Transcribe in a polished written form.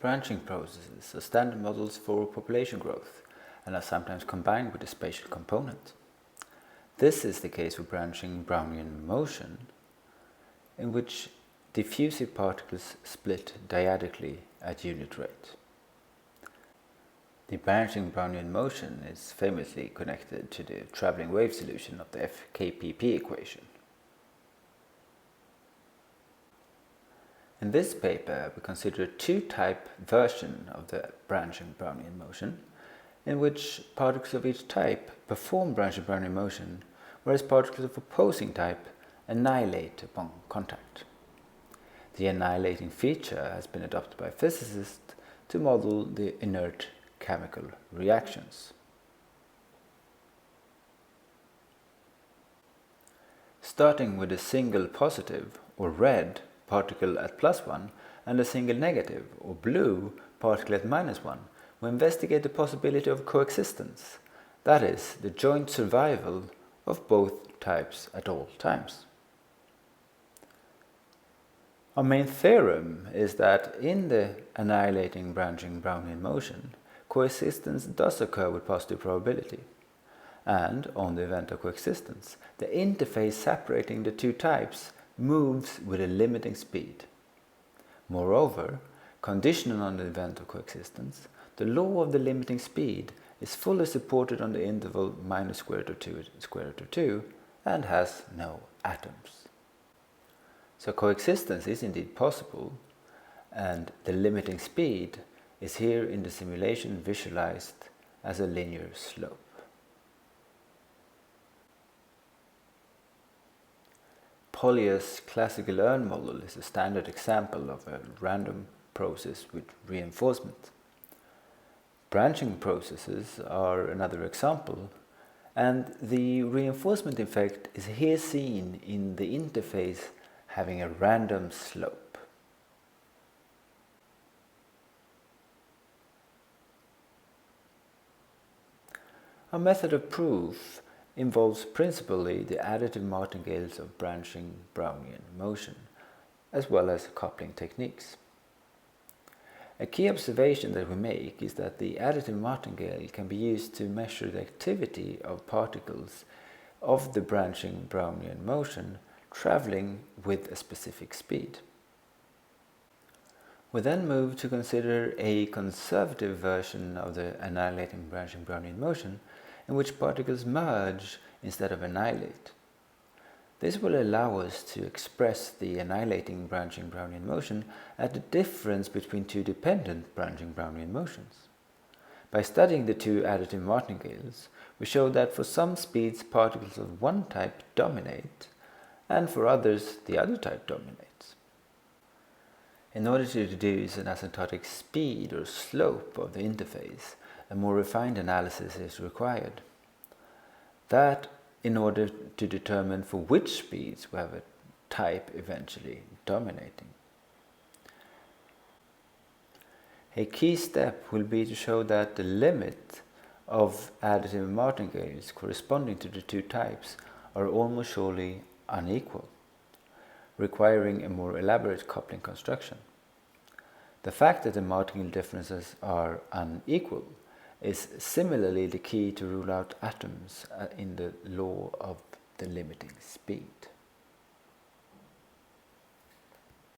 Branching processes are standard models for population growth and are sometimes combined with a spatial component. This is the case for branching Brownian motion, in which diffusive particles split dyadically at unit rate. The branching Brownian motion is famously connected to the traveling wave solution of the FKPP equation. In this paper, we consider a two-type version of the branching Brownian motion, in which particles of each type perform branching Brownian motion, whereas particles of opposing type annihilate upon contact. The annihilating feature has been adopted by physicists to model the inert chemical reactions. Starting with a single positive, or red, particle at +1 and a single negative, or blue, particle at -1, we investigate the possibility of coexistence, that is, the joint survival of both types at all times. Our main theorem is that in the annihilating branching Brownian motion, coexistence does occur with positive probability, and on the event of coexistence, the interface separating the two types moves with a limiting speed. Moreover, conditional on the event of coexistence, the law of the limiting speed is fully supported on the interval -√2 √2 and has no atoms. So coexistence is indeed possible, and the limiting speed is here in the simulation visualized as a linear slope. Polyer's classical urn model is a standard example of a random process with reinforcement. Branching processes are another example, and the reinforcement effect is here seen in the interface having a random slope. Our method of proof involves principally the additive martingales of branching Brownian motion, as well as coupling techniques. A key observation that we make is that the additive martingale can be used to measure the activity of particles of the branching Brownian motion traveling with a specific speed. We then move to consider a conservative version of the annihilating branching Brownian motion, in which particles merge instead of annihilate. This will allow us to express the annihilating branching Brownian motion at the difference between two dependent branching Brownian motions. By studying the two additive martingales, we show that for some speeds particles of one type dominate, and for others the other type dominates. In order to deduce an asymptotic speed or slope of the interface, a more refined analysis is required. That in order to determine for which speeds we have a type eventually dominating. A key step will be to show that the limit of additive martingales corresponding to the two types are almost surely unequal, requiring a more elaborate coupling construction. The fact that the martingale differences are unequal is similarly the key to rule out atoms in the law of the limiting speed.